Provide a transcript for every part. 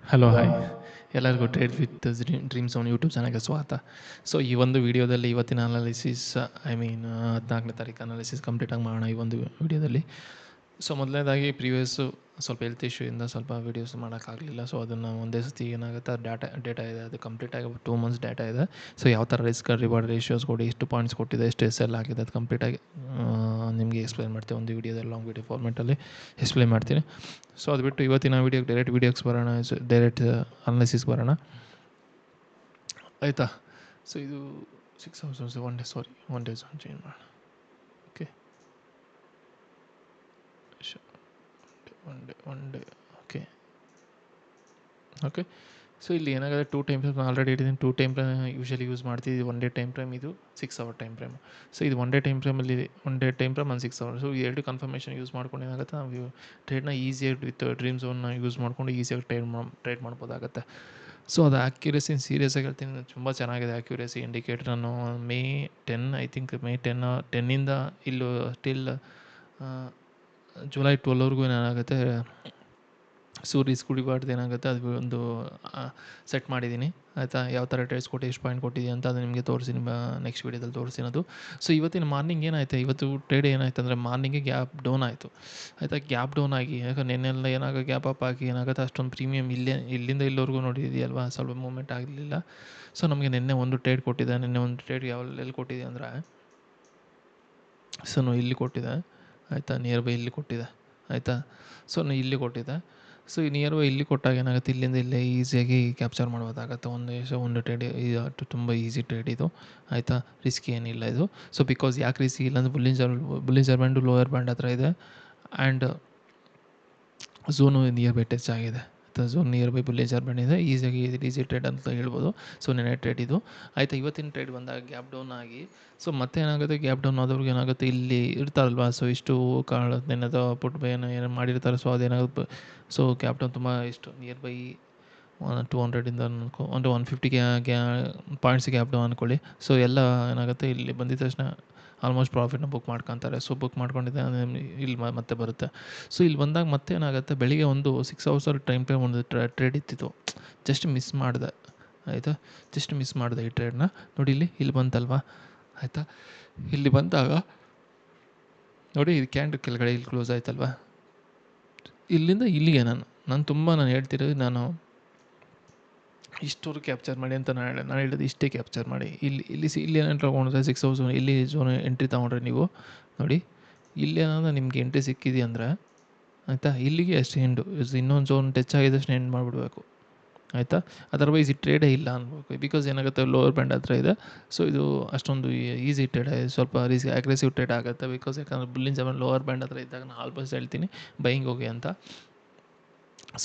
Hello hi ಎಲ್ಲರಿಗೂ trade with dreams on YouTube ಚಾನಲ್ಗೆ ಸ್ವಾಗತ. ಸೊ ಈ ಒಂದು ವಿಡಿಯೋದಲ್ಲಿ ಇವತ್ತಿನ ಅನಾಲಿಸಿಸ್ 14ನೇ ತಾರೀಕು ಅನಾಲಿಸಿಸ್ ಕಂಪ್ಲೀಟಾಗಿ ಮಾಡೋಣ ಈ ಒಂದು ವಿಡಿಯೋದಲ್ಲಿ. ಸೊ ಮೊದಲನೇದಾಗಿ ಪ್ರೀವಿಯಸ್ಸು ಸ್ವಲ್ಪ ಹೆಲ್ತ್ ಇಶ್ಯೂಯಿಂದ ಸ್ವಲ್ಪ ವೀಡಿಯೋಸ್ ಮಾಡೋಕ್ಕಾಗಲಿಲ್ಲ. ಸೊ ಅದನ್ನು ಒಂದೇ ಸತಿ ಏನಾಗುತ್ತೆ ಡೇಟಾ ಇದೆ, ಅದು ಕಂಪ್ಲೀಟಾಗಿ 2 ಮಂತ್ಸ್ ಡೇಟಾ ಇದೆ. ಸೊ ಯಾವ ಥರ ರಿಸ್ಕ್ ರಿವಾರ್ಡ್ ರೇಷಿಯೋಸ್ ಕೊಡಿ, ಎಷ್ಟು ಪಾಯಿಂಟ್ಸ್ ಕೊಟ್ಟಿದೆ, ಎಷ್ಟು ಎಸ್ ಎಲ್ ಆಗಿದೆ, ಅದು ಕಂಪ್ಲೀಟಾಗಿ ನಿಮಗೆ ಎಕ್ಸ್ಪ್ಲೈನ್ ಮಾಡ್ತೀನಿ. ಒಂದು ವೀಡಿಯೋದಲ್ಲಿ ಲಾಂಗ್ ವೀಡಿಯೋ ಫಾರ್ಮೆಟಲ್ಲಿ ಎಕ್ಸ್ಪ್ಲೈನ್ ಮಾಡ್ತೀನಿ. ಸೊ ಅದು ಬಿಟ್ಟು ಇವತ್ತಿನ ವೀಡಿಯೋಗೆ ಡೈರೆಕ್ಟ್ ವೀಡಿಯೋಸ್ ಬರೋಣ, ಡೈರೆಕ್ಟ್ ಅನಾಲಿಸಿಸ್ ಬರೋಣ ಆಯಿತಾ. ಸೊ ಇದು 6 hours one day zone change ಮಾಡೋಣ. Okay, one day okay. So ಇಲ್ಲಿ ಏನಾಗುತ್ತೆ, 2 ಟೈಮ್ ಫ್ರೇಮ್ ಆಲ್ರೆಡಿ ಇಟ್ಟಿದ್ದೀನಿ. 2 ಟೈಮ್ ಫ್ರೇಮ್ ಯೂಶಲಿ ಯೂಸ್ ಮಾಡ್ತೀವಿ. 1 ಡೇ ಟೈಮ್ ಫ್ರೇಮ್, ಇದು 6 ಅವರ್ ಟೈಮ್ ಫ್ರೇಮ್. ಸೊ ಇದು 1 ಡೇ ಟೈಮ್ ಫ್ರೇಮಲ್ಲಿ 1 day time frame 6 hour. So ಈ ಎರಡು ಕನ್ಫರ್ಮೇಷನ್ ಯೂಸ್ ಮಾಡ್ಕೊಂಡು ಏನಾಗುತ್ತೆ, ನಾವು ಟ್ರೇಡ್ನ ಈಸಿಯಾಗಿ ವಿತ್ ಡ್ರೀಮ್ ಝೋನ್ನ ಯೂಸ್ ಮಾಡ್ಕೊಂಡು ಈಸಿಯಾಗಿ ಟ್ರೇಡ್ ಮಾಡ್ಬೋದಾಗುತ್ತೆ. ಸೊ ಅದು ಆ್ಯಕ್ಯುರೇಸಿ ಸೀರಿಯಸ್ಸಾಗಿ ಹೇಳ್ತೀನಿ, ತುಂಬ ಚೆನ್ನಾಗಿದೆ ಆ್ಯಕ್ಯುರೇಸಿ ಇಂಡಿಕೇಟರ್. ನಾನು ಮೇ 10 ಐ ಥಿಂಕ್ ಮೇ 10ಇಂದ ಇಲ್ಲೂ ಟಿಲ್ ಜುಲೈ 12ವರೆಗೂ ಏನಾಗುತ್ತೆ, ರಿಸ್ಕ್ ಕುಡಿಬಾರ್ದು ಏನಾಗುತ್ತೆ ಅದು ಒಂದು ಸೆಟ್ ಮಾಡಿದ್ದೀನಿ ಆಯಿತಾ. ಯಾವ ಥರ ಟ್ರೇಡ್ಸ್ ಕೊಟ್ಟು ಎಷ್ಟು ಪಾಯಿಂಟ್ ಕೊಟ್ಟಿದೆ ಅಂತ ಅದು ನಿಮಗೆ ತೋರಿಸ್ತೀನಿ, ನೆಕ್ಸ್ಟ್ ವೀಡಿಯೋದಲ್ಲಿ ತೋರಿಸ್ತೀನಿ ಅದು. ಸೊ ಇವತ್ತಿನ ಮಾರ್ನಿಂಗ್ ಏನಾಯಿತು, ಇವತ್ತು ಟ್ರೇಡ್ ಏನಾಯ್ತು ಅಂದರೆ ಮಾರ್ನಿಂಗ್ಗೆ ಗ್ಯಾಪ್ ಡೌನ್ ಆಯಿತು ಆಯಿತಾ. ಗ್ಯಾಪ್ ಡೌನ್ ಆಗಿ ಯಾಕಂದ್ರೆ ನೆನ್ನೆಲ್ಲ ಏನಾಗ ಗ್ಯಾಪ್ ಅಪ್ ಆಗಿ ಏನಾಗುತ್ತೆ, ಅಷ್ಟೊಂದು ಪ್ರೀಮಿಯಮ್ ಇಲ್ಲಿಂದ ಇಲ್ಲಿವರೆಗೂ ನೋಡಿದೆಯಲ್ವಾ, ಸ್ವಲ್ಪ ಮೂವ್ಮೆಂಟ್ ಆಗಲಿಲ್ಲ. ಸೊ ನಮಗೆ ನಿನ್ನೆ ಒಂದು ಟ್ರೇಡ್ ಕೊಟ್ಟಿದೆ. ನಿನ್ನೆ ಒಂದು ಟ್ರೇಡ್ ಎಲ್ಲಿ ಕೊಟ್ಟಿದೆ ಅಂದರೆ, ಸೊ ನಾವು ಇಲ್ಲಿ ಕೊಟ್ಟಿದೆ ಆಯಿತಾ, ನಿಯರ್ ಬೈ ಇಲ್ಲಿ ಕೊಟ್ಟಿದೆ ಆಯಿತಾ. ಸೊ ನಾನು ಇಲ್ಲಿ ಕೊಟ್ಟಿದ್ದೆ. ಸೊ ಈ ನಿಯರ್ ಬೈ ಇಲ್ಲಿ ಕೊಟ್ಟಾಗ ಏನಾಗುತ್ತೆ, ಇಲ್ಲಿಂದ ಇಲ್ಲೇ ಈಸಿಯಾಗಿ ಕ್ಯಾಪ್ಚರ್ ಮಾಡ್ಬೋದಾಗತ್ತೆ. ಒಂದು ಟ್ರೇಡ್ ಇದು ತುಂಬ ಈಸಿ ಟ್ರೇಡ್ ಇದು ಆಯಿತಾ, ರಿಸ್ಕ್ ಏನಿಲ್ಲ ಇದು. ಸೊ ಬಿಕಾಸ್ ಯಾಕೆ ರಿಸ್ಕ್ ಇಲ್ಲ ಅಂದರೆ ಬುಲ್ಲಿಂಜರ್ ಬ್ಯಾಂಡು ಲೋಯರ್ ಬ್ಯಾಂಡ್ ಹತ್ರ ಇದೆ and zone near by touch ಆಗಿದೆ. ಝೋನ್ ನಿಯರ್ ಬೈ ಬುಲ್ಲಿಂಜರ್ ಬ್ಯಾಂಡ್ ಇದೆ, ಈಸಿಯಾಗಿ ಈಸಿ ಟ್ರೇಡ್ ಅಂತ ಹೇಳ್ಬೋದು. ಸೊ ನೆನೆ ಟ್ರೇಡ್ ಇದು ಆಯಿತಾ. ಇವತ್ತಿನ ಟ್ರೇಡ್ ಬಂದಾಗ ಗ್ಯಾಪ್ ಡೌನ್ ಆಗಿ, ಸೊ ಮತ್ತೆ ಏನಾಗುತ್ತೆ, ಗ್ಯಾಪ್ ಡೌನ್ ಆದವ್ರಿಗೆ ಏನಾಗುತ್ತೆ, ಇಲ್ಲಿ ಇರ್ತಾರಲ್ವ, ಸೊ ಇಷ್ಟು ಕಾಳು ನೆನೆದ ಪುಟ್ ಬೈ ಏನೋ ಮಾಡಿರ್ತಾರೆ. ಸೊ ಅದೇನಾಗುತ್ತೆ, ಸೊ ಗ್ಯಾಪ್ ಡೌನ್ ತುಂಬ ಇಷ್ಟು ನಿಯರ್ ಬೈ 200ಇಂದ ಒಂದು 150 ಪಾಯಿಂಟ್ಸ್ ಗ್ಯಾಪ್ ಡೌನ್ ಅಂದ್ಕೊಳ್ಳಿ. ಸೊ ಎಲ್ಲ ಏನಾಗುತ್ತೆ, ಇಲ್ಲಿ ಬಂದಿದ ತಕ್ಷಣ ಆಲ್ಮೋಸ್ಟ್ ಪ್ರಾಫಿಟ್ನ ಬುಕ್ ಮಾಡ್ಕೊತಾರೆ. ಸೊ ಬುಕ್ ಮಾಡ್ಕೊಂಡಿದ್ದೆ ಇಲ್ಲಿ ಮತ್ತೆ ಬರುತ್ತೆ. ಸೊ ಇಲ್ಲಿ ಬಂದಾಗ ಮತ್ತೆ ಏನಾಗುತ್ತೆ, ಬೆಳಿಗ್ಗೆ ಒಂದು 6 ಅವರ್ಸಲ್ಲಿ ಟೈಮ್ ಫ್ರೇಮ್ ಒಂದು ಟ್ರೇಡ್ ಇತ್ತಿತ್ತು, ಜಸ್ಟ್ ಮಿಸ್ ಮಾಡಿದೆ ಆಯಿತಾ. ಜಸ್ಟ್ ಮಿಸ್ ಮಾಡಿದೆ ಈ ಟ್ರೇಡ್ನ. ನೋಡಿ ಇಲ್ಲಿ ಬಂತಲ್ವಾ ಆಯಿತಾ. ಇಲ್ಲಿ ಬಂದಾಗ ನೋಡಿ, ಇದು ಕ್ಯಾಂಡಲ್ ಕೆಳಗಡೆ ಇಲ್ಲಿ ಕ್ಲೋಸ್ ಆಯ್ತಲ್ವಾ, ಇಲ್ಲಿಂದ ಇಲ್ಲಿಗೆ ನಾನು ಹೇಳ್ತಿರೋದು, ನಾನು ಇಷ್ಟವರು ಕ್ಯಾಪ್ಚರ್ ಮಾಡಿ ಅಂತ ನಾನು ಹೇಳಿದ್ದು, ಇಷ್ಟೇ ಕ್ಯಾಪ್ಚರ್ ಮಾಡಿ. ಇಲ್ಲಿ ಏನಾದ್ರು ತೊಗೊಂಡ್ರೆ 6 ಅವರ್ಸ್ ಇಲ್ಲಿ ಝೋನ್ ಎಂಟ್ರಿ ತೊಗೊಂಡ್ರೆ ನೀವು ನೋಡಿ, ಇಲ್ಲೇನಾದ್ರು ನಿಮಗೆ ಎಂಟ್ರಿ ಸಿಕ್ಕಿದೆ ಆಯಿತಾ, ಇಲ್ಲಿಗೆ ಅಷ್ಟು ಎಂಡು. ಇನ್ನೊಂದು ಝೋನ್ ಟಚ್ ಆಗಿದ ತಕ್ಷಣ ಎಂಡ್ ಮಾಡಿಬಿಡ್ಬೇಕು ಆಯಿತಾ. ಅದರ್ವೈಸ್ ಈ ಟ್ರೇಡೇ ಇಲ್ಲ ಅನ್ಬೇಕು. ಬಿಕಾಸ್ ಏನಾಗುತ್ತೆ, ಲೋವರ್ ಬ್ಯಾಂಡ್ ಹತ್ರ ಇದೆ. ಸೊ ಇದು ಅಷ್ಟೊಂದು ಈಸಿ ಟ್ರೇಡ್, ಸ್ವಲ್ಪ ಅಗ್ರೆಸಿವ್ ಟ್ರೇಡ್ ಆಗುತ್ತೆ. ಬಿಕಾಸ್ ಯಾಕಂದರೆ ಬುಲ್ಲಿಂಜರ್ ಬ್ಯಾಂಡ್ ಲೋವರ್ ಬ್ಯಾಂಡ್ ಹತ್ರ ಇದ್ದಾಗ ನಾನು ಆಲ್ಮೋಸ್ಟ್ ಹೇಳ್ತೀನಿ ಬೈಯಿಂಗ್ ಹೋಗಿ ಅಂತ.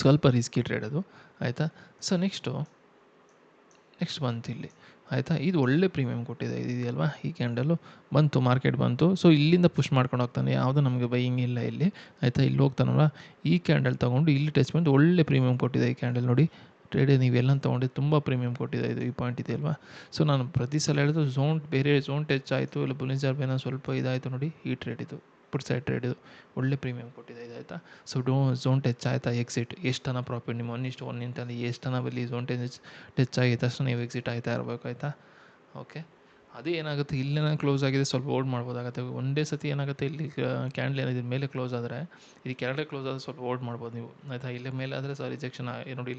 ಸ್ವಲ್ಪ ರಿಸ್ಕಿ ಟ್ರೇಡ್ ಅದು ಆಯಿತಾ. ಸೊ ನೆಕ್ಸ್ಟ್ ಬಂತು ಇಲ್ಲಿ ಆಯಿತಾ. ಇದು ಒಳ್ಳೆ ಪ್ರೀಮಿಯಮ್ ಕೊಟ್ಟಿದೆ, ಇದೆಯಲ್ವಾ, ಈ ಕ್ಯಾಂಡಲು ಬಂತು, ಮಾರ್ಕೆಟ್ ಬಂತು. ಸೊ ಇಲ್ಲಿಂದ ಪುಷ್ ಮಾಡ್ಕೊಂಡು ಹೋಗ್ತಾನೆ, ಯಾವುದೂ ನಮಗೆ ಬೈಯಿಂಗ್ ಇಲ್ಲ ಇಲ್ಲಿ ಆಯಿತಾ. ಇಲ್ಲಿ ಹೋಗ್ತಾನಲ್ವ, ಈ ಕ್ಯಾಂಡಲ್ ತೊಗೊಂಡು ಇಲ್ಲಿ ಟಚ್ ಬಂದು ಒಳ್ಳೆ ಪ್ರೀಮಿಯಮ್ ಕೊಟ್ಟಿದೆ ಈ ಕ್ಯಾಂಡಲ್. ನೋಡಿ ಟ್ರೇಡ್ ನೀವೆಲ್ಲ ತೊಗೊಂಡಿದ್ದು ತುಂಬ ಪ್ರೀಮಿಯಮ್ ಕೊಟ್ಟಿದೆ ಇದು, ಈ ಪಾಯಿಂಟ್ ಇದೆ ಅಲ್ವಾ. ಸೊ ನಾನು ಪ್ರತಿ ಸಲ ಹೇಳಿದ್ರು, ಬೇರೆ ಝೋನ್ ಟಚ್ ಆಯಿತು, ಇಲ್ಲ ಬುಲ್ಲಿಂಜರ್ ಬ್ಯಾಂಡ್ ಸ್ವಲ್ಪ ಇದಾಯಿತು. ನೋಡಿ ಈ ಟ್ರೇಡ್ ಇದು ಪುಟ್ ಸೈಡ್ ಟ್ರೇಡ್ ಇದು ಒಳ್ಳೆ ಪ್ರೀಮಿಯಮ್ ಕೊಟ್ಟಿದೆ ಇದಾಯಿತಾ. ಸೊ ಝೋನ್ ಟಚ್ ಆಯಿತಾ, ಎಕ್ಸಿಟ್ ಎಷ್ಟು ಪ್ರಾಫಿಟ್ ನಿಮ್ಮ 1:1 ನಿಂತಲ್ಲಿ ಎಷ್ಟು ಬಲ್ಲಿ ಝೋನ್ ಟಚ್ ಆಗಿ ತಕ್ಷಣ ನೀವು ಎಕ್ಸಿಟ್ ಆಯ್ತಾ ಇರಬೇಕು ಆಯಿತಾ. ಓಕೆ, ಅದೇ ಏನಾಗುತ್ತೆ, ಇಲ್ಲೇನೋ ಕ್ಲೋಸ್ ಆಗಿದೆ, ಸ್ವಲ್ಪ ಹೋಲ್ಡ್ ಮಾಡ್ಬೋದಾಗುತ್ತೆ. ಒಂದೇ ಸತಿ ಏನಾಗುತ್ತೆ, ಇಲ್ಲಿ ಕ್ಯಾಂಡಲ್ ಏನಿದೆ ಮೇಲೆ ಕ್ಲೋಸ್ ಆದರೆ, ಇದು ಕೆಳಗಡೆ ಕ್ಲೋಸ್ ಆದರೆ ಸ್ವಲ್ಪ ಹೋಲ್ಡ್ ಮಾಡ್ಬೋದು ನೀವು ಆಯಿತಾ. ಇಲ್ಲೇ ಮೇಲೆ ಆದರೆ ರಿಜೆಕ್ಷನ್ ನೋಡಿ,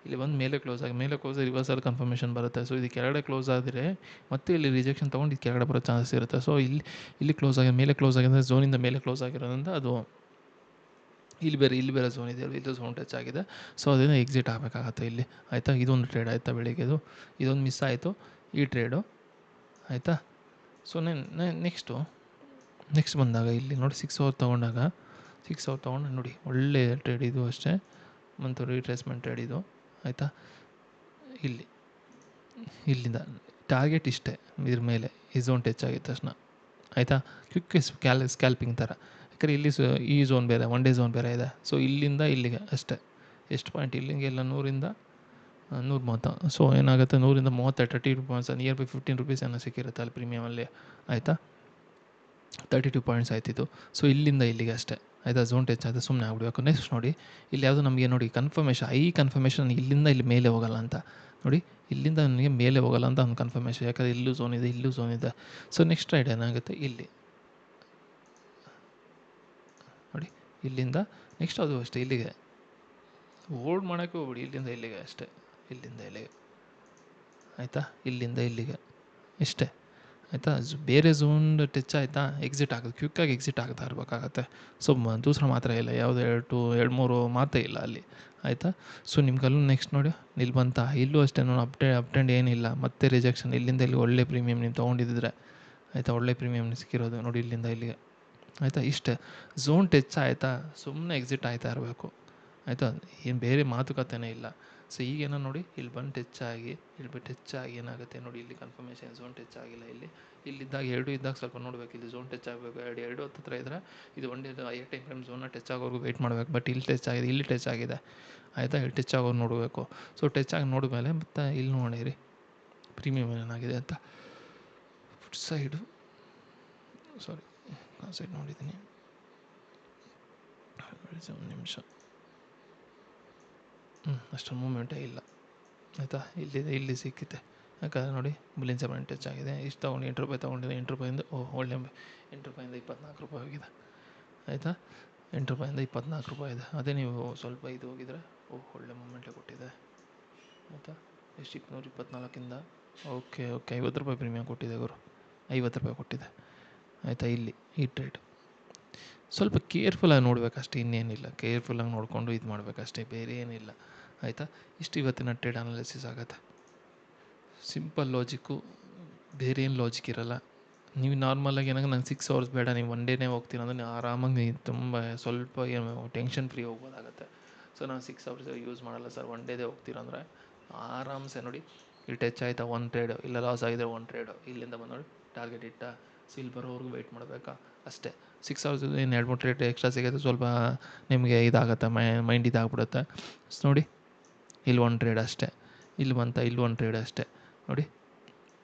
ಇಲ್ಲಿ ಬಂದು ಮೇಲೆ ಕ್ಲೋಸ್ ಆಗಿ ರಿವರ್ಸಲ್ಲಿ ಕನ್ಫರ್ಮೇಷನ್ ಬರುತ್ತೆ. ಸೊ ಇದು ಕೆಳಗಡೆ ಕ್ಲೋಸ್ ಆದರೆ ಮತ್ತೆ ಇಲ್ಲಿ ರಿಜೆಕ್ಷನ್ ತೊಗೊಂಡು ಇದು ಕೆಳಗಡೆ ಬರೋ ಚಾನ್ಸಸ್ ಇರುತ್ತೆ. ಸೊ ಇಲ್ಲಿ ಮೇಲೆ ಕ್ಲೋಸ್ ಆಗಿದೆ, ಝೋನಿಂದ ಮೇಲೆ ಕ್ಲೋಸ್ ಆಗಿರೋದ್ರಿಂದ ಅದು ಇಲ್ಲಿ ಬೇರೆ ಝೋನ್ ಇದೆ, ಇದು ಝೋನ್ ಟಚ್ ಆಗಿದೆ. ಸೊ ಅದರಿಂದ ಎಕ್ಸಿಟ್ ಆಗಬೇಕಾಗತ್ತೆ ಇಲ್ಲಿ ಆಯಿತಾ. ಇದೊಂದು ಟ್ರೇಡ್ ಆಯಿತಾ, ಬೆಳಿಗ್ಗೆದು ಇದೊಂದು ಮಿಸ್ ಆಯಿತು ಈ ಟ್ರೇಡು ಆಯಿತಾ. ಸೊ ನೆಕ್ಸ್ಟ್ ಬಂದಾಗ ಇಲ್ಲಿ ನೋಡಿ 6 ಅವರ್ ತೊಗೊಂಡು ನೋಡಿ ಒಳ್ಳೆ ಟ್ರೇಡ್ ಇದು ಅಷ್ಟೇ, ಮತ್ತು ರಿಟ್ರೇಸ್ಮೆಂಟ್ ಟ್ರೇಡ್ ಇದು ಆಯಿತಾ. ಇಲ್ಲಿಂದ ಟಾರ್ಗೆಟ್ ಇಷ್ಟೇ, ಇದ್ರ ಮೇಲೆ ಈ ಝೋನ್ ಟಚ್ ಆಗಿದ ತಕ್ಷಣ ಆಯಿತಾ. ಕ್ವಿಕ್ ಸ್ಕ್ಯಾಲ್ಪಿಂಗ್ ಥರ, ಯಾಕಂದರೆ ಇಲ್ಲಿ ಈ ಝೋನ್ ಬೇರೆ, ಒನ್ ಡೇ ಝೋನ್ ಬೇರೆ ಇದೆ. ಸೊ ಇಲ್ಲಿಂದ ಇಲ್ಲಿಗೆ ಅಷ್ಟೇ, ಎಷ್ಟು ಪಾಯಿಂಟ್ ಇಲ್ಲಿಗೆಲ್ಲ 100ರಿಂದ 130. ಸೊ ಏನಾಗುತ್ತೆ, 100ರಿಂದ 32 ಪಾಯಿಂಟ್ಸ್, ನಿಯರ್ ಬೈ 15 ರುಪೀಸ್ ಏನೋ ಸಿಕ್ಕಿರುತ್ತೆ ಅಲ್ಲಿ ಪ್ರೀಮಿಯಮಲ್ಲಿ ಆಯಿತಾ. 32 ಪಾಯಿಂಟ್ಸ್ ಆಯ್ತಿತ್ತು. ಸೊ ಇಲ್ಲಿಂದ ಇಲ್ಲಿಗೆ ಅಷ್ಟೇ ಆಯಿತಾ. ಝೋನ್ ಟಚ್ ಆಯಿತು, ಸುಮ್ಮನೆ ಆಗ್ಬಿಡ್ಬೇಕು. ನೆಕ್ಸ್ಟ್ ನೋಡಿ ಇಲ್ಲಿ ಯಾವುದು ನಮಗೆ ನೋಡಿ ಕನ್ಫರ್ಮೇಷನ್, ಕನ್ಫರ್ಮೇಷನ್ ಇಲ್ಲಿಂದ ಇಲ್ಲಿ ಮೇಲೆ ಹೋಗಲ್ಲ ಅಂತ ನೋಡಿ. ಇಲ್ಲಿಂದ ನನಗೆ ಮೇಲೆ ಹೋಗಲ್ಲ ಅಂತ ಒಂದು ಕನ್ಫರ್ಮೇಷನ್, ಯಾಕಂದರೆ ಇಲ್ಲೂ ಝೋನ್ ಇದೆ, ಇಲ್ಲೂ ಝೋನ್ ಇದೆ. ಸೊ ನೆಕ್ಸ್ಟ್ ರೈಡ್ ಏನಾಗುತ್ತೆ ಇಲ್ಲಿ ನೋಡಿ, ಇಲ್ಲಿಂದ ನೆಕ್ಸ್ಟ್ ಅದು ಅಷ್ಟೇ ಇಲ್ಲಿಗೆ ಹೋಲ್ಡ್ ಮಾಡೋಕ್ಕೆ ಹೋಗ್ಬಿಡಿ, ಇಲ್ಲಿಂದ ಇಲ್ಲಿಗೆ ಅಷ್ಟೇ, ಇಲ್ಲಿಂದ ಇಲ್ಲಿಗೆ ಆಯಿತಾ, ಇಲ್ಲಿಂದ ಇಲ್ಲಿಗೆ ಇಷ್ಟೇ ಆಯಿತಾ. ಬೇರೆ ಝೋನ್ ಟಚ್ ಆಯಿತಾ, ಎಕ್ಸಿಟ್ ಆಗೋದು, ಕ್ವಿಕ್ಕಾಗಿ ಎಕ್ಸಿಟ್ ಆಗ್ತಾ ಇರಬೇಕಾಗತ್ತೆ. ಸೊ ದೂಸರ ಮಾತ್ರ ಇಲ್ಲ, ಯಾವುದು 2-3 ಮಾತೇ ಇಲ್ಲ ಅಲ್ಲಿ ಆಯಿತಾ. ಸೊ ನಿಮ್ಗಲ್ಲೂ ನೆಕ್ಸ್ಟ್ ನೋಡಿ ಇಲ್ಲಿ ಬಂತ, ಇಲ್ಲೂ ಅಷ್ಟೇ ನೋಡಿ ಅಪ್ಟೆಂಡ್ ಏನಿಲ್ಲ, ಮತ್ತೆ ರಿಜೆಕ್ಷನ್. ಇಲ್ಲಿಂದ ಇಲ್ಲಿ ಒಳ್ಳೆ ಪ್ರೀಮಿಯಮ್ ನೀವು ತೊಗೊಂಡಿದ್ದರೆ ಆಯಿತಾ, ಒಳ್ಳೆ ಪ್ರೀಮಿಯಮ್ ಸಿಕ್ಕಿರೋದು ನೋಡಿ ಇಲ್ಲಿಂದ ಇಲ್ಲಿಗೆ ಆಯಿತಾ. ಇಷ್ಟೇ ಝೋನ್ ಟಚ್ ಆಯಿತಾ, ಸುಮ್ಮನೆ ಎಕ್ಸಿಟ್ ಆಯ್ತಾ ಇರಬೇಕು ಆಯಿತಾ, ಏನು ಬೇರೆ ಮಾತುಕತೆನೇ ಇಲ್ಲ. ಸೊ ಈಗೇನೋ ನೋಡಿ ಇಲ್ಲಿ ಬಂದು ಟಚ್ ಆಗಿ ಏನಾಗುತ್ತೆ ನೋಡಿ, ಇಲ್ಲಿ ಕನ್ಫರ್ಮೇಷನ್ ಝೋನ್ ಟಚ್ ಆಗಿಲ್ಲ. ಇಲ್ಲಿದ್ದಾಗ ಎರಡು ಇದ್ದಾಗ ಸ್ವಲ್ಪ ನೋಡಬೇಕು, ಇಲ್ಲಿ ಝೋನ್ ಟಚ್ ಆಗಬೇಕು, ಎರಡು ಹತ್ತಿರ ಇದ್ದರೆ ಇದು ಒಂದೇ ಹೈಯರ್ ಟೈಮ್ ಫ್ರೇಮ್ ಝೋನ್ನ ಟಚ್ ಆಗೋವರೆಗೂ ವೆಯ್ಟ್ ಮಾಡಬೇಕು. ಬಟ್ ಇಲ್ಲಿ ಟಚ್ ಆಗಿದೆ, ಇಲ್ಲಿ ಟಚ್ ಆಗಿದೆ ಆಯಿತಾ, ಇಲ್ಲಿ ಟಚ್ ಆಗೋರು ನೋಡಬೇಕು. ಸೊ ಟಚ್ ಆಗಿ ನೋಡಿದ್ಮೇಲೆ ಮತ್ತೆ ಇಲ್ಲಿ ನೋಡಿರಿ ಪ್ರೀಮಿಯಮ್ ಏನಾಗಿದೆ ಅಂತ. ಫುಟ್ ಸೈಡು ಸಾರಿ ಆ ಸೈಡ್ ನೋಡಿದ್ದೀನಿ, ಒಂದು ನಿಮಿಷ. ಅಷ್ಟೊಂದು ಮೂಮೆಂಟೇ ಇಲ್ಲ ಆಯಿತಾ. ಇಲ್ಲಿದೆ, ಇಲ್ಲಿ ಸಿಕ್ಕಿದೆ, ಯಾಕಂದರೆ ನೋಡಿ ಬುಲಿಯನ್ ಸೆವೆನ್ ಟಚ್ ಆಗಿದೆ. ಇಷ್ಟು ತೊಗೊಂಡು ₹8 ತೊಗೊಂಡಿದೆ, ₹8 ಒಳ್ಳೆ ₹8 ₹24 ಹೋಗಿದೆ ಆಯಿತಾ. ₹8 ₹24 ಇದೆ. ಅದೇ ನೀವು ಸ್ವಲ್ಪ ಇದು ಹೋಗಿದರೆ ಒಳ್ಳೆ ಮೂಮೆಂಟೇ ಕೊಟ್ಟಿದೆ ಆಯಿತಾ. ಎಷ್ಟು 224ಇಂದ ಓಕೆ ₹50 ಪ್ರೀಮಿಯಮ್ ಕೊಟ್ಟಿದೆ ಗುರು, ₹50 ಕೊಟ್ಟಿದೆ ಆಯಿತಾ. ಇಲ್ಲಿ ಈ ಟ್ರೇಡ್ ಸ್ವಲ್ಪ ಕೇರ್ಫುಲ್ಲಾಗಿ ನೋಡಬೇಕಷ್ಟೇ, ಇನ್ನೇನಿಲ್ಲ. ಕೇರ್ಫುಲ್ಲಾಗಿ ನೋಡಿಕೊಂಡು ಇದು ಮಾಡಬೇಕಷ್ಟೇ, ಬೇರೆ ಏನಿಲ್ಲ ಆಯಿತಾ. ಇಷ್ಟು ಇವತ್ತಿನ ಟ್ರೇಡ್ ಅನಾಲಿಸಿಸ್ ಆಗುತ್ತೆ. ಸಿಂಪಲ್ ಲಾಜಿಕ್ಕು, ಬೇರೆ ಏನು ಲಾಜಿಕ್ ಇರೋಲ್ಲ. ನೀವು ನಾರ್ಮಲಾಗಿ ಏನಾಗ ನಂಗೆ 6 ಅವರ್ಸ್ ಬೇಡ, ನೀವು ಒನ್ ಡೇನೇ ಹೋಗ್ತೀನಿ ಅಂದರೆ ನೀವು ಆರಾಮಾಗಿ ನೀವು ತುಂಬ ಸ್ವಲ್ಪ ಏನು ಟೆನ್ಷನ್ ಫ್ರೀ ಹೋಗ್ಬೋದಾಗತ್ತೆ. ಸೊ ನಾನು 6 ಅವರ್ಸ್ ಯೂಸ್ ಮಾಡಲ್ಲ ಸರ್, ಒನ್ ಡೇದೇ ಹೋಗ್ತೀರಂದರೆ ಆರಾಮ್ಸೆ ನೋಡಿ ಇಲ್ಲಿ ಟಚ್ ಆಯಿತಾ ಒಂದು ಟ್ರೇಡು, ಇಲ್ಲ ಲಾಸ್ ಆಗಿದೆ ಒಂದು ಟ್ರೇಡು, ಇಲ್ಲಿಂದ ಬಂದು ನೋಡಿ ಟಾರ್ಗೆಟ್ ಇಟ್ಟ, ಸೊ ಇಲ್ಲಿ ಬರೋವರೆಗೂ ವೆಯ್ಟ್ ಮಾಡಬೇಕಾ ಅಷ್ಟೇ. 6 ಅವರ್ಸ್ ಏನು 2-3 ಟ್ರೇಡ್ ಎಕ್ಸ್ಟ್ರಾ ಸಿಗುತ್ತೆ, ಸ್ವಲ್ಪ ನಿಮಗೆ ಇದಾಗುತ್ತೆ, ಮೈಂಡ್ ಇದಾಗ್ಬಿಡುತ್ತೆ. ಸೊ ನೋಡಿ ಇಲ್ಲಿ ಒಂದು ಟ್ರೇಡ್ ಅಷ್ಟೇ, ಇಲ್ಲಿ ಬಂತ, ಇಲ್ಲಿ ಒಂದು ಟ್ರೇಡ್ ಅಷ್ಟೇ ನೋಡಿ,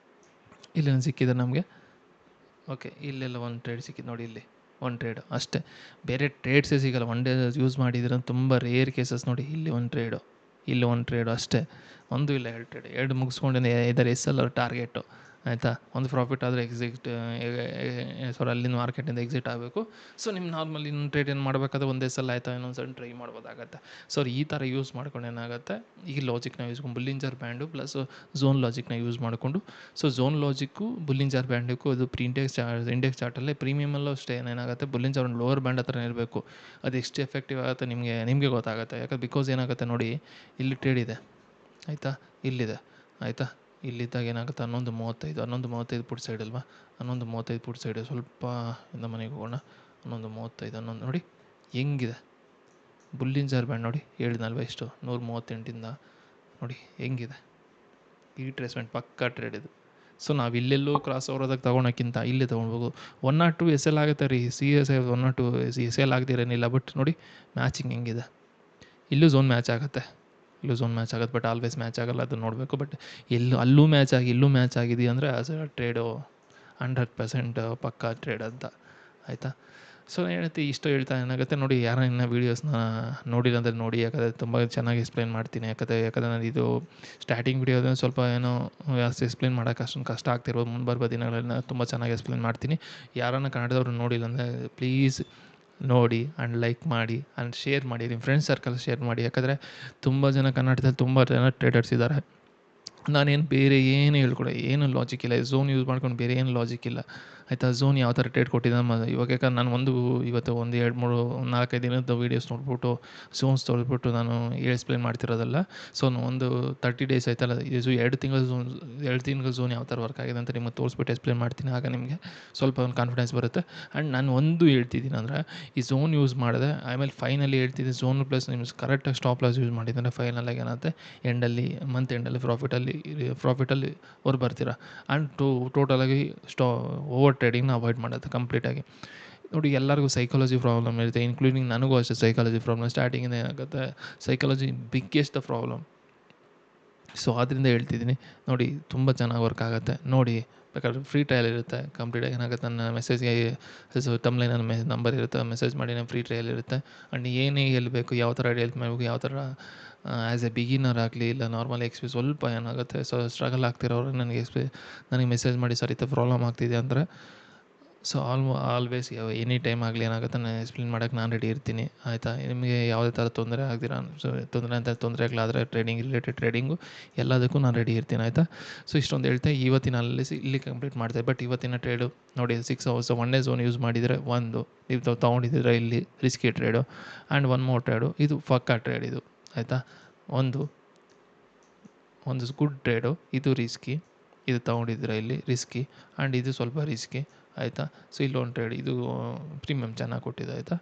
ಇಲ್ಲೇನು ಸಿಕ್ಕಿದೆ ನಮಗೆ ಓಕೆ, ಇಲ್ಲೆಲ್ಲ ಒಂದು ಟ್ರೇಡ್ ಸಿಕ್ಕಿದ್ದು ನೋಡಿ, ಇಲ್ಲಿ ಒಂದು ಟ್ರೇಡು ಅಷ್ಟೇ, ಬೇರೆ ಟ್ರೇಡ್ಸೇ ಸಿಗೋಲ್ಲ. ಒನ್ ಡೇ ಯೂಸ್ ಮಾಡಿದ್ರೆ ತುಂಬ ರೇರ್ ಕೇಸಸ್ ನೋಡಿ, ಇಲ್ಲಿ ಒಂದು ಟ್ರೇಡು, ಇಲ್ಲಿ ಒಂದು ಟ್ರೇಡು ಅಷ್ಟೇ, ಒಂದು ಇಲ್ಲ ಎರಡು ಟ್ರೇಡ್, ಎರಡು ಮುಗಿಸ್ಕೊಂಡು ಇದರ SLR ಟಾರ್ಗೆಟು ಆಯಿತಾ. ಒಂದು ಪ್ರಾಫಿಟ್ ಆದರೆ ಅಲ್ಲಿಂದ ಮಾರ್ಕೆಟಿಂದ ಎಕ್ಸಿಟ್ ಆಗಬೇಕು. ಸೊ ನಿಮ್ಮ ನಾರ್ಮಲ್ ಇನ್ನೊಂದು ಟ್ರೇಡ್ ಏನು ಮಾಡಬೇಕಾದ್ರೆ ಒಂದೇ ಸಲ ಆಯಿತಾ, ಇನ್ನೊಂದು ಸಲ ಟ್ರೈ ಮಾಡ್ಬೋದಾಗತ್ತೆ. ಸೊ ಈ ಥರ ಯೂಸ್ ಮಾಡ್ಕೊಂಡು ಏನಾಗುತ್ತೆ, ಈ ಲಾಜಿಕ್ನ use Bollinger band plus zone ಲಾಜಿಕ್ನ ಯೂಸ್ ಮಾಡಿಕೊಂಡು, ಸೊ ಝೋನ್ ಲಾಜಿಕ್ಕು ಬುಲ್ಲಿಂಜರ್ ಬ್ಯಾಂಡಿಗೂ ಅದು ಇಂಡೆಕ್ಸ್ ಚಾರ್ಟಲ್ಲೇ ಪ್ರೀಮಿಯಮಲ್ಲೂ ಅಷ್ಟೇ ಏನಾಗುತ್ತೆ, ಬುಲ್ಲಿಂಜರ್ ಒಂದು ಲೋವರ್ ಬ್ಯಾಂಡ್ ಹತ್ರ ಇರಬೇಕು. ಅದು ಎಷ್ಟು ಎಫೆಕ್ಟಿವ್ ಆಗುತ್ತೆ ನಿಮಗೆ ಗೊತ್ತಾಗುತ್ತೆ. ಯಾಕಂದ್ರೆ ಬಿಕಾಸ್ ಏನಾಗುತ್ತೆ ನೋಡಿ, ಇಲ್ಲಿ ಟ್ರೇಡ್ ಇದೆ ಆಯಿತಾ, ಇಲ್ಲಿದೆ ಆಯಿತಾ, ಇಲ್ಲಿದ್ದಾಗ ಏನಾಗುತ್ತೆ 11:35 ಪುಟ್ ಸೈಡ್ ಅಲ್ವಾ, 11:35 ಪುಟ್ ಸೈಡ್. ಸ್ವಲ್ಪ ಇಂದ ಮನೆಗೆ ಹೋಗೋಣ. 11:35 ನೋಡಿ ಹೆಂಗಿದೆ ಬುಲ್ಲಿಂಜರ್ ಬ್ಯಾಂಡ್ ನೋಡಿ, ಹೇಳಿದ್ನಲ್ವ ಎಷ್ಟು 138ಇಂದ ನೋಡಿ ಹೆಂಗಿದೆ, ಈ ಟ್ರೇಸ್ಮೆಂಟ್ ಪಕ್ಕಾ ಟ್ರೇಡ್ ಇದು. ಸೊ ನಾವು ಇಲ್ಲೆಲ್ಲೂ ಕ್ರಾಸ್ ಓವರ್ದಾಗ ತೊಗೊಳಕ್ಕಿಂತ ಇಲ್ಲೇ ತೊಗೊಳ್ಬೇಕು. 102 SL ಆಗುತ್ತೆ ರೀ, CSI 102 SL ಆಗದಿರೇನಿಲ್ಲ. ಬಟ್ ನೋಡಿ ಮ್ಯಾಚಿಂಗ್ ಹೆಂಗಿದೆ, ಇಲ್ಲೂ ಝೋನ್ ಮ್ಯಾಚ್ ಆಗುತ್ತೆ, ಬಟ್ ಆಲ್ವೇಸ್ ಮ್ಯಾಚ್ ಆಗೋಲ್ಲ, ಅದು ನೋಡಬೇಕು. ಬಟ್ ಅಲ್ಲೂ ಮ್ಯಾಚ್ ಆಗಿ ಇಲ್ಲೂ ಮ್ಯಾಚ್ ಆಗಿದೆಯಾ ಅಂದರೆ ಆಸ್ ಅ ಟ್ರೇಡು 100% ಪಕ್ಕಾ ಟ್ರೇಡ್ ಅಂತ ಆಯಿತಾ. ಸೊ ಹೇಳ್ತಿ ಇಷ್ಟು ಹೇಳ್ತಾ ಏನಾಗುತ್ತೆ ನೋಡಿ, ಯಾರು ಇನ್ನೂ ವೀಡಿಯೋಸ್ನ ನೋಡಿಲ್ಲ ಅಂದರೆ ನೋಡಿ, ಯಾಕಂದರೆ ತುಂಬ ಚೆನ್ನಾಗಿ ಎಕ್ಸ್ಪ್ಲೈನ್ ಮಾಡ್ತೀನಿ. ಯಾಕಂದರೆ ನಾನು ಇದು ಸ್ಟಾರ್ಟಿಂಗ್ ವೀಡಿಯೋದ ಸ್ವಲ್ಪ ಏನೋ ಜಾಸ್ತಿ ಎಕ್ಸ್ಪ್ಲೈನ್ ಮಾಡೋಕೆ ಅಷ್ಟೊಂದು ಕಷ್ಟ ಆಗ್ತಿರ್ಬೋದು. ಮುಂಬರುವ ದಿನಗಳನ್ನ ತುಂಬ ಚೆನ್ನಾಗಿ ಎಕ್ಸ್ಪ್ಲೈನ್ ಮಾಡ್ತೀನಿ. ಯಾರನ್ನ ಕನ್ನಡದವ್ರು ನೋಡಿಲ್ಲ ಅಂದರೆ ಪ್ಲೀಸ್ ನೋಡಿ ಆ್ಯಂಡ್ ಲೈಕ್ ಮಾಡಿ ಆ್ಯಂಡ್ ಶೇರ್ ಮಾಡಿ, ನಿಮ್ಮ ಫ್ರೆಂಡ್ಸ್ ಸರ್ಕಲ್ ಶೇರ್ ಮಾಡಿ. ಯಾಕಂದರೆ ತುಂಬ ಜನ ಕನ್ನಡದಲ್ಲಿ ತುಂಬ ಜನ ಟ್ರೇಡರ್ಸ್ ಇದ್ದಾರೆ. ನಾನೇನು ಬೇರೆ ಏನು ಹೇಳ್ಕೊಡ, ಏನು ಲಾಜಿಕ್ ಇಲ್ಲ. ಝೋನ್ ಯೂಸ್ ಮಾಡ್ಕೊಂಡು ಬೇರೆ ಏನು ಲಾಜಿಕ್ ಇಲ್ಲ ಆಯಿತಾ. ಝೋನ್ ಯಾವ ಥರ ಟ್ರೇಡ್ ಕೊಟ್ಟಿದ್ದಾನೆ ಇವಾಗ, ಯಾಕಂದ್ರೆ ನಾನು ಇವತ್ತು 2-3-4-5 ದಿನದ ವೀಡಿಯೋಸ್ ನೋಡ್ಬಿಟ್ಟು ಝೋನ್ಸ್ ತೊಳೆದ್ಬಿಟ್ಟು ನಾನು ಎಕ್ಸ್ಪ್ಲೈನ್ ಮಾಡ್ತಿರೋದಲ್ಲ. ಸೊ ಒಂದು 30 ಡೇಸ್ ಆಯ್ತಲ್ಲ, ಇದು 2 ತಿಂಗಳ ಝೋನ್ ಯಾವ ಥರ ವರ್ಕ್ ಆಗಿದೆ ಅಂತ ನಿಮಗೆ ತೋರಿಸ್ಬಿಟ್ಟು ಎಕ್ಸ್ಪ್ಲೈನ್ ಮಾಡ್ತೀನಿ. ಆಗ ನಿಮಗೆ ಸ್ವಲ್ಪ ಒಂದು ಕಾನ್ಫಿಡೆನ್ಸ್ ಬರುತ್ತೆ. ಆ್ಯಂಡ್ ನಾನು ಒಂದು ಹೇಳ್ತಿದ್ದೀನಿ ಅಂದರೆ, ಈ ಝೋನ್ ಯೂಸ್ ಮಾಡಿದೆ ಆಮೇಲೆ ಫೈನಲಿ ಹೇಳ್ತಿದ್ದೀನಿ, ಝೋನ್ ಪ್ಲಸ್ ನಿಮ್ಗೆ ಕರೆಕ್ಟಾಗಿ ಸ್ಟಾಪ್ ಲಾಸ್ ಯೂಸ್ ಮಾಡಿದರೆ ಫೈನಲಾಗಿ ಏನಾಗುತ್ತೆ, ಮಂತ್ ಎಂಡಲ್ಲಿ ಪ್ರಾಫಿಟಲ್ಲಿ ಅವ್ರು ಬರ್ತೀರ. ಆ್ಯಂಡ್ ಟೋಟಲಾಗಿ ಓವರ್ ಟ್ರೇಡಿಂಗ್ನ ಅವಾಯ್ಡ್ ಮಾಡೋದು ಕಂಪ್ಲೀಟಾಗಿ. ನೋಡಿ ಎಲ್ಲರಿಗೂ ಸೈಕಾಲಜಿ ಪ್ರಾಬ್ಲಮ್ ಇರುತ್ತೆ, ಇನ್ಕ್ಲೂಡಿಂಗ್ ನನಗೂ ಅಷ್ಟೇ ಸೈಕಾಲಜಿ ಪ್ರಾಬ್ಲಮ್. ಸ್ಟಾರ್ಟಿಂಗಿಂದ ಏನಾಗುತ್ತೆ psychology biggest the problem so ಆದ್ದರಿಂದ ಹೇಳ್ತಿದ್ದೀನಿ ನೋಡಿ, ತುಂಬ ಚೆನ್ನಾಗಿ ವರ್ಕ್ ಆಗುತ್ತೆ ನೋಡಿ. ಬೇಕಾದ್ರೆ ಫ್ರೀ ಟ್ರಯಲ್ ಇರುತ್ತೆ. ಕಂಪ್ಲೀಟಾಗಿ ಏನಾಗುತ್ತೆ, ನನ್ನ ಮೆಸೇಜ್ಗೆ ತಮ್ಮಲ್ಲಿ ನನ್ನ ನಂಬರ್ ಇರುತ್ತೆ, ಮೆಸೇಜ್ ಮಾಡಿ. ನಾನು ಫ್ರೀ ಟ್ರಯಲ್ ಇರುತ್ತೆ. ಆ್ಯಂಡ್ ಏನೇ ಹೇಳಬೇಕು, ಯಾವ ಥರ ಹೆಲ್ಪ್ ಮಾಡಬೇಕು, ಯಾವ ಥರ ಆ್ಯಸ್ ಎ ಬಿಗಿನರ್ ಆಗಲಿ ಇಲ್ಲ ನಾರ್ಮಲ್ ಸ್ವಲ್ಪ ಏನಾಗುತ್ತೆ ಸ್ಟ್ರಗಲ್ ಆಗ್ತಿರೋರು ನನಗೆ ಮೆಸೇಜ್ ಮಾಡಿ, ಸರ್ ಈ ಥರ ಪ್ರಾಬ್ಲಮ್ ಆಗ್ತಿದೆ ಅಂದರೆ, ಸೊ ಆಲ್ವೇಸ್ ಎನಿ ಟೈಮ್ ಆಗಲಿ ಏನಾಗುತ್ತೆ, ನಾನು ಎಕ್ಸ್ಪ್ಲೇನ್ ಮಾಡೋಕ್ಕೆ ನಾನು ರೆಡಿ ಇರ್ತೀನಿ, ಆಯಿತಾ. ನಿಮಗೆ ಯಾವುದೇ ಥರ ತೊಂದರೆ ಆಗ್ದಿರ, ಸೊ ತೊಂದರೆಗಳಾದರೆ ಟ್ರೇಡಿಂಗು ಎಲ್ಲದಕ್ಕೂ ನಾನು ರೆಡಿ ಇರ್ತೀನಿ, ಆಯಿತಾ. ಸೊ ಇಷ್ಟೊಂದು ಹೇಳ್ತಾ ಇವತ್ತಿನ ಇಲ್ಲಿ ಕಂಪ್ಲೀಟ್ ಮಾಡ್ತಾರೆ. ಬಟ್ ಇವತ್ತಿನ ಟ್ರೇಡು ನೋಡಿ, 6 hours 1 day ಝೋನ್ ಯೂಸ್ ಮಾಡಿದರೆ ನೀವು ತೊಗೊಂಡಿದ್ದೀರ ಇಲ್ಲಿ risky trade. And one more trade, ಇದು ಪಕ್ಕಾ ಟ್ರೇಡ್ ಇದು, ಆಯಿತಾ. ಒಂದು ಗುಡ್ ಟ್ರೇಡು, ಇದು ರಿಸ್ಕಿ, ಇದು ತೊಗೊಂಡಿದ್ದೀರ ಇಲ್ಲಿ ರಿಸ್ಕಿ. ಆ್ಯಂಡ್ ಇದು ಸ್ವಲ್ಪ ರಿಸ್ಕಿ, ಆಯಿತಾ. ಸೊ ಇಲ್ಲೊಂದು ಟ್ರೇಡ್, ಇದು ಪ್ರೀಮಿಯಮ್ ಚೆನ್ನಾಗಿ ಕೊಟ್ಟಿದೆ, ಆಯಿತಾ.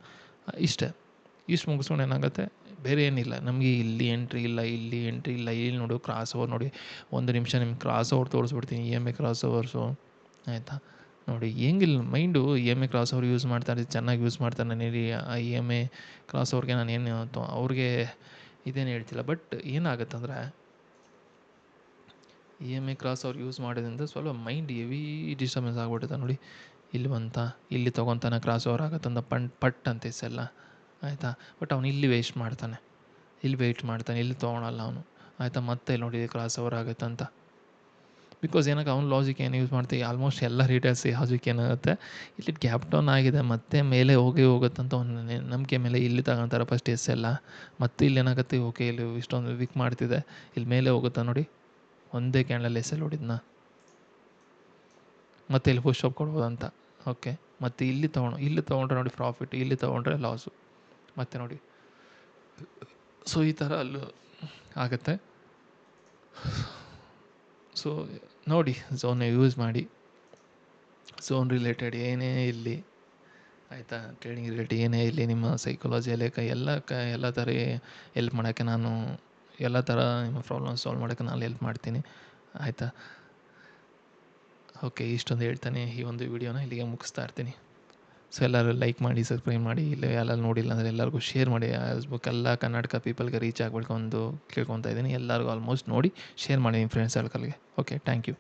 ಇಷ್ಟೇ. ಇಷ್ಟು ಮುಗಿಸ್ಕೊಂಡು ಏನಾಗುತ್ತೆ, ಬೇರೆ ಏನಿಲ್ಲ ನಮಗೆ. ಇಲ್ಲಿ ಎಂಟ್ರಿ ಇಲ್ಲ, ಇಲ್ಲಿ ನೋಡು ಕ್ರಾಸ್ ಓವರ್ ನೋಡಿ. 1 ನಿಮಿಷ ನಿಮ್ಗೆ ಕ್ರಾಸ್ ಓವರ್ ತೋರಿಸ್ಬಿಡ್ತೀನಿ, EMA ಕ್ರಾಸ್ ಓವರ್ಸು, ಆಯಿತಾ. ನೋಡಿ ಹೆಂಗಿಲ್ಲ mind. EMA cross over use ಮಾಡ್ತಾರೆ, ಚೆನ್ನಾಗಿ ಯೂಸ್ ಮಾಡ್ತಾರೆ. ನಾನು ಆ EMA ಕ್ರಾಸ್ ಓವರ್ಗೆ ನಾನೇನು ಅವ್ರಿಗೆ ಇದೇನು ಹೇಳ್ತಿಲ್ಲ. ಬಟ್ ಏನಾಗುತ್ತಂದ್ರೆ EMA ಕ್ರಾಸ್ ಓವರ್ ಯೂಸ್ ಮಾಡೋದ್ರಿಂದ ಸ್ವಲ್ಪ ಮೈಂಡ್ ಹೆವಿ ಡಿಸ್ಟರ್ಬೆನ್ಸ್ ಆಗ್ಬಿಡುತ್ತೆ ನೋಡಿ. ಇಲ್ಲಿ ಬಂತ, ಇಲ್ಲಿ ತೊಗೊತಾನೆ, ಕ್ರಾಸ್ ಓವರ್ ಆಗುತ್ತಂತ ಪಟ್ ಅಂತ ಎಸ್ಸೆಲ್ಲ, ಆಯಿತಾ. ಬಟ್ ಅವ್ನು ಇಲ್ಲಿ ವೇಸ್ಟ್ ಮಾಡ್ತಾನೆ, ಇಲ್ಲಿ ತೊಗೊಳಲ್ಲ ಅವನು, ಆಯಿತಾ. ಮತ್ತೆ ನೋಡಿ ಕ್ರಾಸ್ ಓವರ್ ಆಗುತ್ತಂತ. ಬಿಕಾಸ್ ಏನಕ್ಕೆ ಅವ್ನು ಲಾಜಿಕ್ ಏನು ಯೂಸ್ ಮಾಡ್ತೀವಿ, ಆಲ್ಮೋಸ್ಟ್ ಎಲ್ಲ ರೀಟೇಲ್ಸ್ ಲಾಜಿಕ್ ಏನಾಗುತ್ತೆ, ಇಲ್ಲಿ ಗ್ಯಾಪ್ ಡೌನ್ ಆಗಿದೆ ಮತ್ತೆ ಮೇಲೆ ಹೋಗುತ್ತಂತ ಒಂದು ನಂಬಿಕೆ ಮೇಲೆ ಇಲ್ಲಿ ತಗೊತಾರೆ ಫಸ್ಟ್ ಎಸ್ಸೆಲ್ಲ. ಮತ್ತೆ ಇಲ್ಲಿ ಏನಾಗುತ್ತೆ, ಓಕೆ ಇಲ್ಲಿ ಇಷ್ಟೊಂದು ವೀಕ್ ಮಾಡ್ತಿದೆ, ಇಲ್ಲಿ ಮೇಲೆ ಹೋಗುತ್ತಾ ನೋಡಿ. ಒಂದೇ ಕ್ಯಾಂಡಲ್ ಎಸ್ಸೆಲ್ ಹೊಡಿದ್ನ, ಮತ್ತೆ ಇಲ್ಲಿ ಪುಷ್ ಅಪ್ ಕೊಡ್ಬೋದಂತ, ಓಕೆ. ಮತ್ತು ಇಲ್ಲಿ ತೊಗೊಂಡ್ರೆ ನೋಡಿ ಪ್ರಾಫಿಟ್, ಇಲ್ಲಿ ತೊಗೊಂಡ್ರೆ ಲಾಸು, ಮತ್ತೆ ನೋಡಿ. ಸೊ ಈ ಥರ ಅಲ್ಲೂ ಆಗುತ್ತೆ. ಸೊ ನೋಡಿ, ಝೋನ್ ಯೂಸ್ ಮಾಡಿ. ಝೋನ್ ರಿಲೇಟೆಡ್ ಏನೇ ಇಲ್ಲಿ, ಆಯಿತಾ, ಟ್ರೇಡಿಂಗ್ ರಿಲೇಟೆಡ್ ಏನೇ ಇಲ್ಲಿ, ನಿಮ್ಮ ಸೈಕಾಲಜಿಯಲ್ಲಿ ಎಲ್ಲ ಥರ ಹೆಲ್ಪ್ ಮಾಡೋಕ್ಕೆ ನಾನು, ಎಲ್ಲ ಥರ ನಿಮ್ಮ ಪ್ರಾಬ್ಲಮ್ ಸಾಲ್ವ್ ಮಾಡೋಕ್ಕೆ ನಾನು ಹೆಲ್ಪ್ ಮಾಡ್ತೀನಿ, ಆಯಿತಾ. ಓಕೆ, ಇಷ್ಟೊಂದು ಹೇಳ್ತಾನೆ ಈ ಒಂದು ವಿಡಿಯೋನ ಇಲ್ಲಿಗೆ ಮುಗಿಸ್ತಾ ಇರ್ತೀನಿ. ಸೊ ಎಲ್ಲರೂ ಲೈಕ್ ಮಾಡಿ, ಸಬ್ಸ್ಕ್ರೈಬ್ ಮಾಡಿ, ಇಲ್ಲ ಎಲ್ಲ ನೋಡಿಲ್ಲ ಅಂದರೆ ಎಲ್ಲರಿಗೂ ಶೇರ್ ಮಾಡಿ. ಫೇಸ್ಬುಕ್ ಎಲ್ಲ ಕರ್ನಾಟಕ ಪೀಪಲ್ಗೆ ರೀಚ್ ಆಗಬೇಕು ಒಂದು ಕೇಳ್ಕೊತಾ ಇದ್ದೀನಿ. ಎಲ್ಲರಿಗೂ ಆಲ್ಮೋಸ್ಟ್ ನೋಡಿ ಶೇರ್ ಮಾಡಿ ನಿಮ್ಮ ಫ್ರೆಂಡ್ಸ್ ಸರ್ಕಲ್ಗೆ. Okay, thank you.